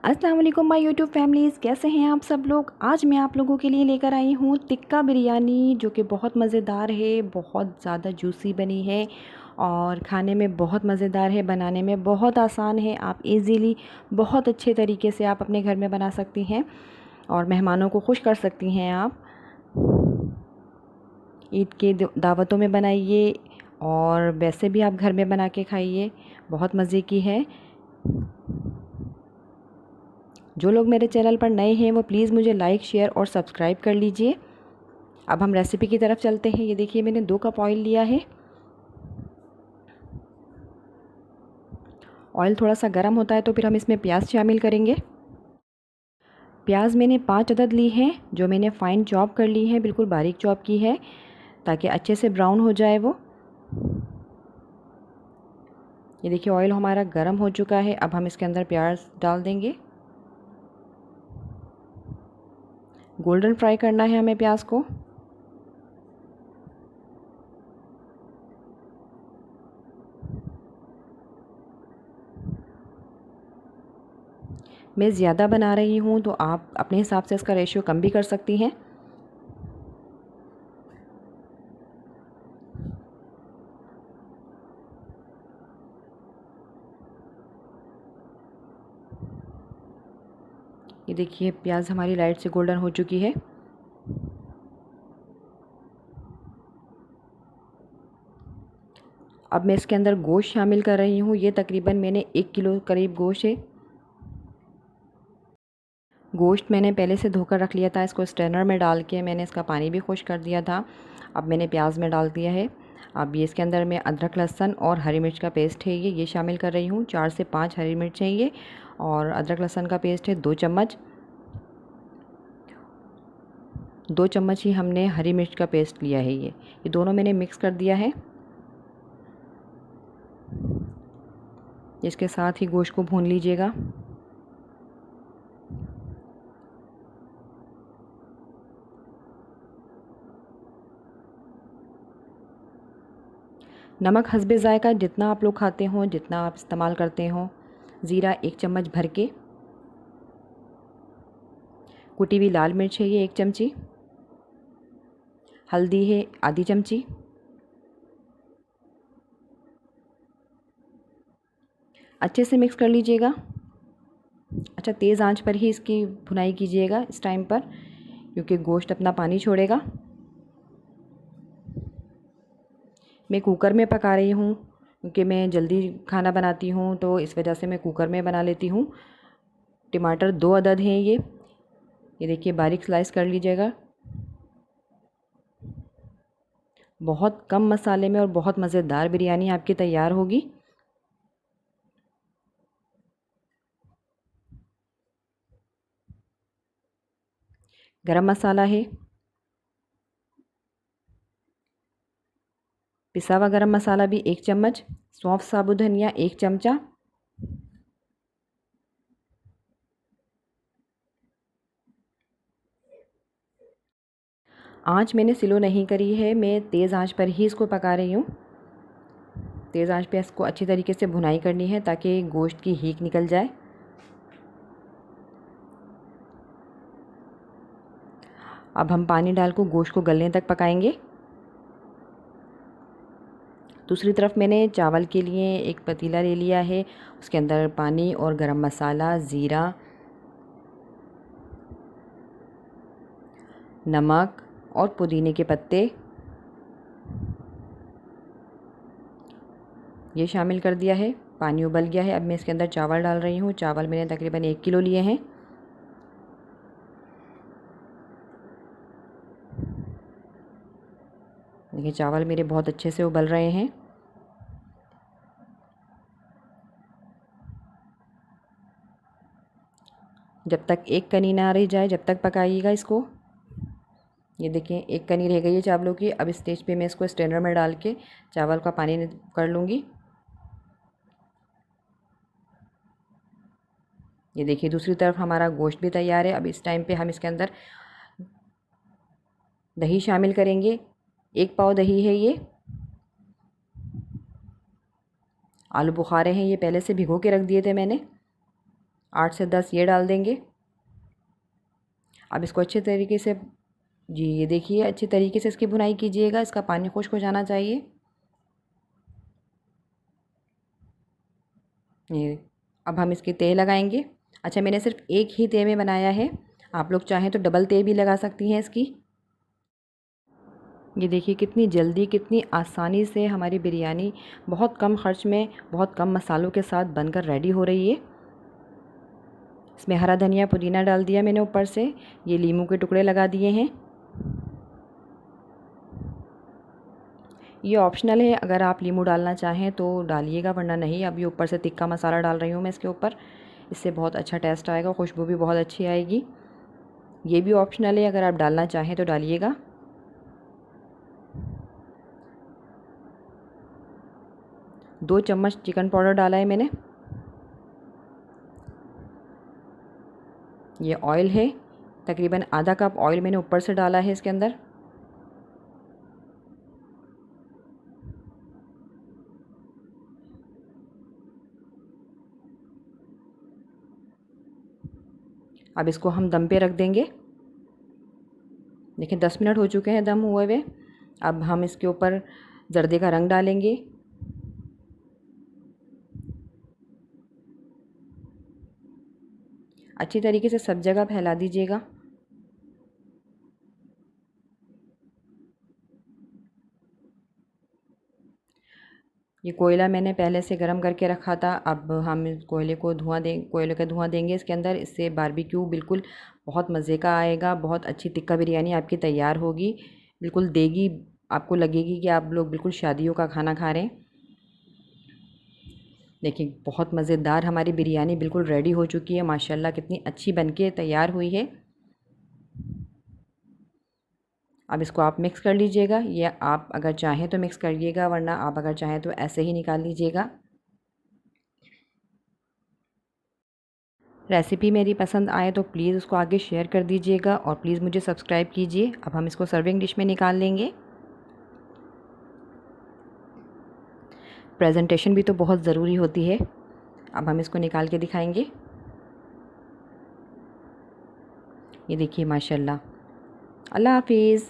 अस्सलाम वालेकुम my YouTube families, कैसे हैं आप सब लोग। आज मैं आप लोगों के लिए लेकर आई हूँ टिक्का बिरयानी, जो कि बहुत मज़ेदार है, बहुत ज़्यादा जूसी बनी है और खाने में बहुत मज़ेदार है, बनाने में बहुत आसान है। आप इजीली बहुत अच्छे तरीके से आप अपने घर में बना सकती हैं और मेहमानों को खुश कर सकती हैं। आप ईद के दावतों में बनाइए और वैसे भी आप घर में बना के खाइए, बहुत मज़े की है। जो लोग मेरे चैनल पर नए हैं वो प्लीज़ मुझे लाइक, शेयर और सब्सक्राइब कर लीजिए। अब हम रेसिपी की तरफ चलते हैं। ये देखिए, मैंने 2 कप ऑयल लिया है। ऑयल थोड़ा सा गर्म होता है तो फिर हम इसमें प्याज शामिल करेंगे। प्याज मैंने 5 अदद ली हैं, जो मैंने फ़ाइन चॉप कर ली है, बिल्कुल बारीक चॉप की है, ताकि अच्छे से ब्राउन हो जाए वो। ये देखिए, ऑयल हमारा गर्म हो चुका है। अब हम इसके अंदर प्याज डाल देंगे। गोल्डन फ्राई करना है हमें प्याज को। मैं ज़्यादा बना रही हूँ तो आप अपने हिसाब से इसका रेशियो कम भी कर सकती हैं। ये देखिए, प्याज हमारी लाइट से गोल्डन हो चुकी है। अब मैं इसके अंदर गोश्त शामिल कर रही हूँ। ये तकरीबन मैंने 1 किलो करीब गोश्त है। गोश्त मैंने पहले से धोकर रख लिया था। इसको स्ट्रेनर में डाल के मैंने इसका पानी भी खुश कर दिया था। अब मैंने प्याज में डाल दिया है। अब ये इसके अंदर मैं अदरक, लहसुन और हरी मिर्च का पेस्ट है ये शामिल कर रही हूँ। 4 से 5 हरी मिर्च है ये, और अदरक लहसुन का पेस्ट है 2 चम्मच। 2 चम्मच ही हमने हरी मिर्च का पेस्ट लिया है। ये दोनों मैंने मिक्स कर दिया है। इसके साथ ही गोश्त को भून लीजिएगा। नमक हस्बे ज़ायका, जितना आप लोग खाते हो, जितना आप इस्तेमाल करते हो। ज़ीरा 1 चम्मच भर के। कुटी हुई लाल मिर्च है ये 1 चमची। हल्दी है आधी चमची। अच्छे से मिक्स कर लीजिएगा। अच्छा, तेज़ आंच पर ही इसकी भुनाई कीजिएगा इस टाइम पर, क्योंकि गोश्त अपना पानी छोड़ेगा। मैं कुकर में पका रही हूँ, क्योंकि मैं जल्दी खाना बनाती हूँ, तो इस वजह से मैं कुकर में बना लेती हूँ। टमाटर 2 अदद हैं ये देखिए, बारीक स्लाइस कर लीजिएगा। बहुत कम मसाले में और बहुत मज़ेदार बिरयानी आपकी तैयार होगी। गरम मसाला है, पिसा हुआ गरम मसाला भी 1 चम्मच। सौंफ, साबुत धनिया 1 चमचा। आंच मैंने स्लो नहीं करी है, मैं तेज़ आंच पर ही इसको पका रही हूँ। तेज़ आंच पे इसको अच्छी तरीके से भुनाई करनी है, ताकि गोश्त की हीक निकल जाए। अब हम पानी डाल को गोश्त को गलने तक पकाएंगे। दूसरी तरफ मैंने चावल के लिए एक पतीला ले लिया है। उसके अंदर पानी और गरम मसाला, ज़ीरा, नमक और पुदीने के पत्ते ये शामिल कर दिया है। पानी उबल गया है। अब मैं इसके अंदर चावल डाल रही हूँ। चावल मैंने तकरीबन 1 किलो लिए हैं। देखिए, चावल मेरे बहुत अच्छे से उबल रहे हैं। जब तक एक कनी ना रह जाए, जब तक पकाइएगा इसको। ये देखिए, एक कनी रह गई है चावलों की। अब इस स्टेज पे मैं इसको स्ट्रेनर में डाल के चावल का पानी कर लूँगी। ये देखिए, दूसरी तरफ हमारा गोश्त भी तैयार है। अब इस टाइम पे हम इसके अंदर दही शामिल करेंगे। 1 पाव दही है ये। आलू बुखारे हैं, ये पहले से भिगो के रख दिए थे मैंने। 8 से 10 ये डाल देंगे। अब इसको अच्छे तरीके से, जी ये देखिए, अच्छी तरीके से इसकी भुनाई कीजिएगा, इसका पानी खुश्क हो जाना चाहिए। ये अब हम इसकी तह लगाएंगे। अच्छा, मैंने सिर्फ एक ही तह में बनाया है, आप लोग चाहें तो डबल तह भी लगा सकती हैं इसकी। ये देखिए कितनी जल्दी, कितनी आसानी से हमारी बिरयानी बहुत कम खर्च में, बहुत कम मसालों के साथ बनकर रेडी हो रही है। इसमें हरा धनिया, पुदीना डाल दिया मैंने ऊपर से, ये लीमू के टुकड़े लगा दिए हैं। ये ऑप्शनल है, अगर आप लीमू डालना चाहें तो डालिएगा, वरना नहीं। अब ये ऊपर से तिक्का मसाला डाल रही हूँ मैं इसके ऊपर, इससे बहुत अच्छा टेस्ट आएगा, खुशबू भी बहुत अच्छी आएगी। ये भी ऑप्शनल है, अगर आप डालना चाहें तो डालिएगा। दो चम्मच चिकन पाउडर डाला है मैंने। ये ऑयल है, तकरीबन आधा कप ऑयल मैंने ऊपर से डाला है इसके अंदर। अब इसको हम दम पे रख देंगे। देखिए 10 मिनट हो चुके हैं दम हुए हुए। अब हम इसके ऊपर जर्दे का रंग डालेंगे। अच्छी तरीके से सब जगह फैला दीजिएगा। ये कोयला मैंने पहले से गर्म करके रखा था। अब हम इस कोयले का धुआं देंगे इसके अंदर। इससे बारबेक्यू बिल्कुल बहुत मज़े का आएगा, बहुत अच्छी टिक्का बिरयानी आपकी तैयार होगी। बिल्कुल देगी, आपको लगेगी कि आप लोग बिल्कुल शादियों का खाना खा रहे हैं। देखिए बहुत मज़ेदार हमारी बिरयानी बिल्कुल रेडी हो चुकी है, माशाल्लाह कितनी अच्छी बनके तैयार हुई है। अब इसको आप मिक्स कर लीजिएगा, या आप अगर चाहें तो मिक्स करिएगा, वरना आप अगर चाहें तो ऐसे ही निकाल लीजिएगा। रेसिपी मेरी पसंद आए तो प्लीज़ उसको आगे शेयर कर दीजिएगा, और प्लीज़ मुझे सब्सक्राइब कीजिए। अब हम इसको सर्विंग डिश में निकाल लेंगे। प्रेजेंटेशन भी तो बहुत ज़रूरी होती है। अब हम इसको निकाल के दिखाएंगे। ये देखिए माशाल्लाह। अल्लाह हाफिज़।